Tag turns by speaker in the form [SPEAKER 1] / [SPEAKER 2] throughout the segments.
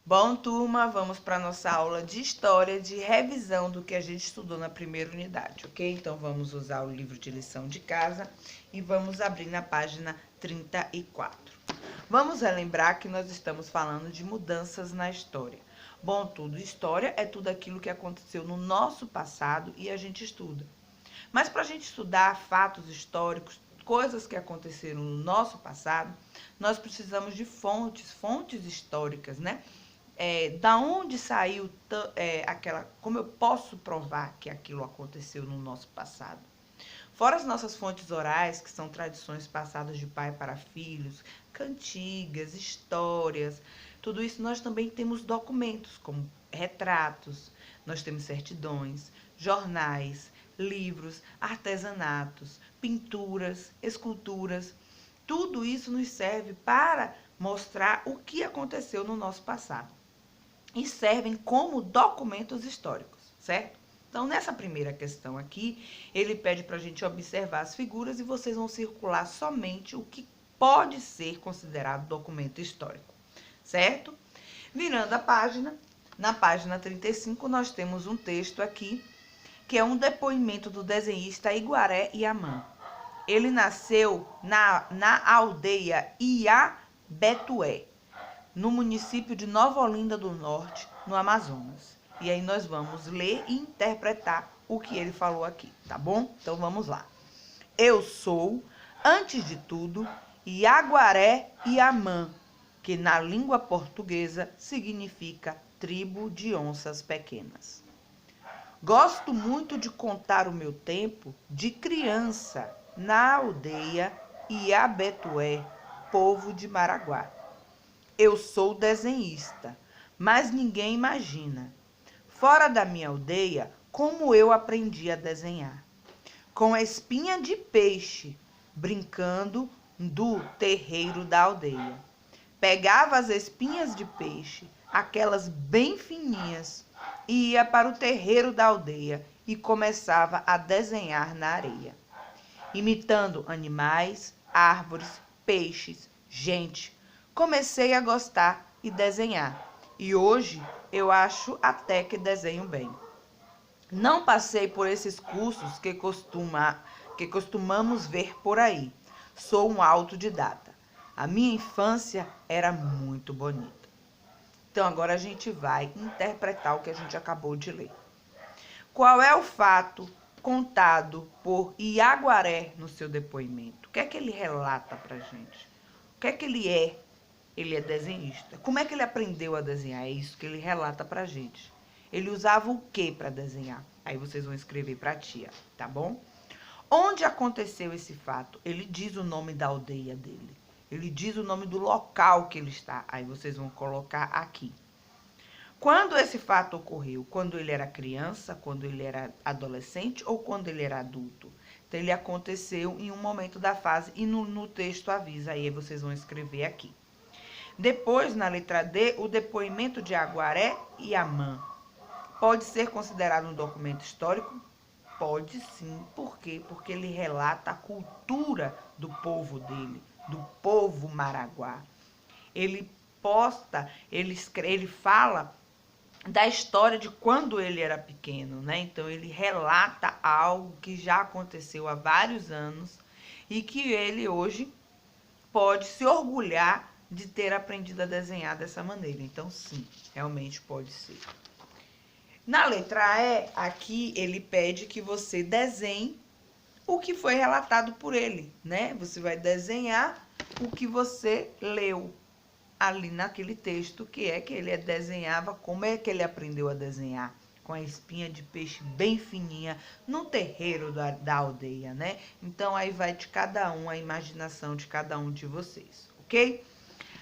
[SPEAKER 1] Bom, turma, vamos para a nossa aula de história, de revisão do que a gente estudou na primeira unidade, ok? Então, vamos usar o livro de lição de casa e vamos abrir na página 34. Vamos relembrar que nós estamos falando de mudanças na história. Bom, história é tudo aquilo que aconteceu no nosso passado e a gente estuda. Mas para a gente estudar fatos históricos, coisas que aconteceram no nosso passado, nós precisamos de fontes históricas, né? Da onde saiu como eu posso provar que aquilo aconteceu no nosso passado. Fora as nossas fontes orais, que são tradições passadas de pai para filhos, cantigas, histórias, tudo isso nós também temos documentos, como retratos, nós temos certidões, jornais, livros, artesanatos, pinturas, esculturas. Tudo isso nos serve para mostrar o que aconteceu no nosso passado e servem como documentos históricos, certo? Então, nessa primeira questão aqui, ele pede para a gente observar as figuras e vocês vão circular somente o que pode ser considerado documento histórico, certo? Virando a página, na página 35, nós temos um texto aqui, que é um depoimento do desenhista Iguaré Yaman. Ele nasceu na aldeia Iabetué, no município de Nova Olinda do Norte, no Amazonas. E aí nós vamos ler e interpretar o que ele falou aqui, tá bom? Então vamos lá. Eu sou, antes de tudo, Iaguaré Iamã, que na língua portuguesa significa tribo de onças pequenas. Gosto muito de contar o meu tempo de criança na aldeia Iabetué, povo de Maraguá. Eu sou desenhista, mas ninguém imagina, fora da minha aldeia, como eu aprendi a desenhar. Com a espinha de peixe, brincando do terreiro da aldeia. Pegava as espinhas de peixe, aquelas bem fininhas, e ia para o terreiro da aldeia e começava a desenhar na areia, imitando animais, árvores, peixes, gente. Comecei a gostar e desenhar, e hoje eu acho até que desenho bem. Não passei por esses cursos que costumamos ver por aí. Sou um autodidata. A minha infância era muito bonita. Então, agora a gente vai interpretar o que a gente acabou de ler. Qual é o fato contado por Iaguaré no seu depoimento? O que é que ele relata pra gente? O que é que ele é? Ele é desenhista. Como é que ele aprendeu a desenhar? É isso que ele relata pra gente. Ele usava o que para desenhar? Aí vocês vão escrever pra tia, tá bom? Onde aconteceu esse fato? Ele diz o nome da aldeia dele. Ele diz o nome do local que ele está. Aí vocês vão colocar aqui. Quando esse fato ocorreu? Quando ele era criança, quando ele era adolescente ou quando ele era adulto? Então, ele aconteceu em um momento da fase e no texto avisa. Aí vocês vão escrever aqui. Depois, na letra D, o depoimento de Aguaré e Amã. Pode ser considerado um documento histórico? Pode sim. Por quê? Porque ele relata a cultura do povo dele, do povo maraguá. Ele ele fala da história de quando ele era pequeno, né? Então, ele relata algo que já aconteceu há vários anos e que ele hoje pode se orgulhar de ter aprendido a desenhar dessa maneira. Então, sim, realmente pode ser. Na letra E, aqui ele pede que você desenhe o que foi relatado por ele, né? Você vai desenhar o que você leu ali naquele texto, que ele desenhava, como é que ele aprendeu a desenhar? Com a espinha de peixe bem fininha, no terreiro da aldeia, né? Então, aí vai de cada um, a imaginação de cada um de vocês, ok?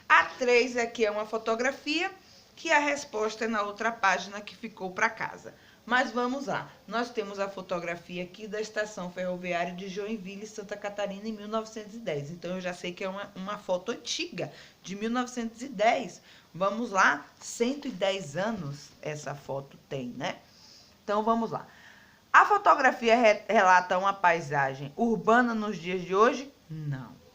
[SPEAKER 1] A 3 aqui é uma fotografia, que a resposta é na outra página que ficou para casa. Mas vamos lá, nós temos a fotografia aqui da estação ferroviária de Joinville, Santa Catarina, em 1910. Então, eu já sei que é uma foto antiga, de 1910. Vamos lá, 110 anos essa foto tem, né? Então, vamos lá. A fotografia relata uma paisagem urbana nos dias de hoje? Não.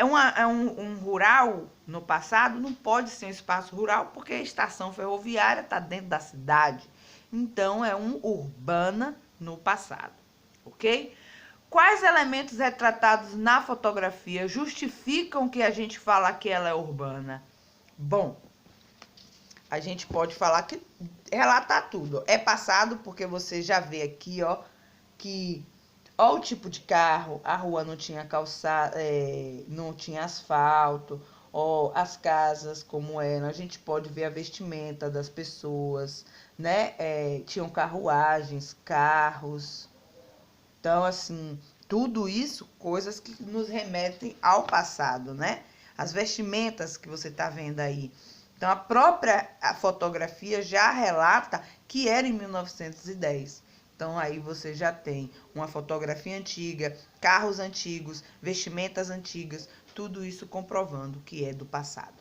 [SPEAKER 1] um rural no passado, não pode ser um espaço rural porque a estação ferroviária está dentro da cidade. Então, é um urbana no passado, ok? Quais elementos retratados na fotografia justificam que a gente fala que ela é urbana? Bom, a gente pode falar que relatar tudo. É passado porque você já vê aqui, ó, que ó o tipo de carro, a rua não tinha calçada, não tinha asfalto, ó as casas como eram. A gente pode ver a vestimenta das pessoas, né? Tinham carruagens, carros. Então, assim, tudo isso, coisas que nos remetem ao passado, né? As vestimentas que você está vendo aí. Então, a fotografia já relata que era em 1910. Então, aí você já tem uma fotografia antiga, carros antigos, vestimentas antigas, tudo isso comprovando que é do passado.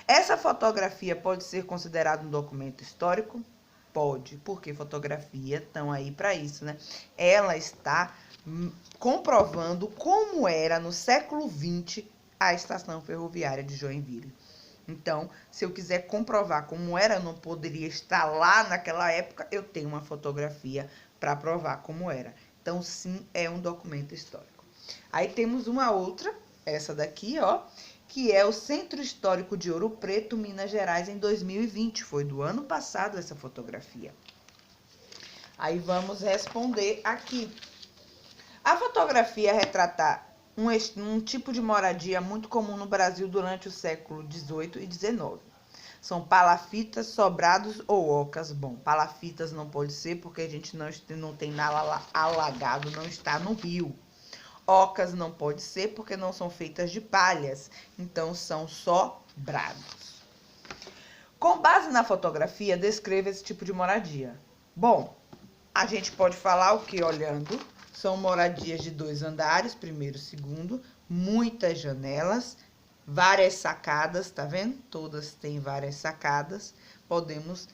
[SPEAKER 1] Essa fotografia pode ser considerada um documento histórico? Pode, porque fotografia estão aí para isso, né? Ela está comprovando como era no século XX a estação ferroviária de Joinville. Então, se eu quiser comprovar como era, eu não poderia estar lá naquela época, eu tenho uma fotografia para provar como era. Então, sim, é um documento histórico. Aí temos uma outra, essa daqui, ó, que é o Centro Histórico de Ouro Preto, Minas Gerais, em 2020. Foi do ano passado essa fotografia. Aí vamos responder aqui. A fotografia retrata um tipo de moradia muito comum no Brasil durante o século XVIII e XIX. São palafitas, sobrados ou ocas. Bom, palafitas não pode ser porque a gente não tem nada alagado, não está no rio. Ocas não pode ser porque não são feitas de palhas, então são sobrados. Com base na fotografia, descreva esse tipo de moradia. Bom, a gente pode falar o que olhando? São moradias de 2 andares, primeiro e segundo, muitas janelas, várias sacadas, tá vendo? Todas têm várias sacadas. Podemos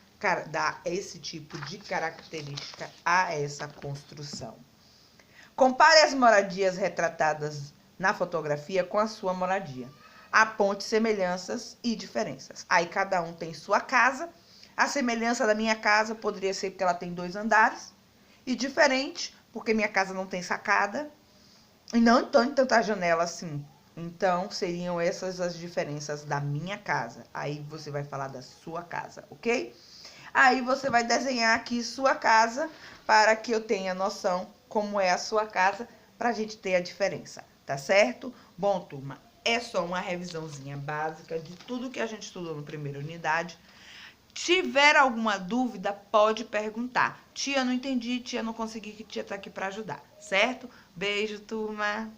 [SPEAKER 1] dar esse tipo de característica a essa construção. Compare as moradias retratadas na fotografia com a sua moradia. Aponte semelhanças e diferenças. Aí cada um tem sua casa. A semelhança da minha casa poderia ser porque ela tem 2 andares. E diferente, porque minha casa não tem sacada. E não tem tanta janela assim. Então, seriam essas as diferenças da minha casa. Aí você vai falar da sua casa, ok? Aí você vai desenhar aqui sua casa para que eu tenha noção como é a sua casa, para a gente ter a diferença, tá certo? Bom, turma, é só uma revisãozinha básica de tudo que a gente estudou na primeira unidade. Tiver alguma dúvida, pode perguntar. Tia, não entendi, tia, não consegui, que tia tá aqui para ajudar, certo? Beijo, turma!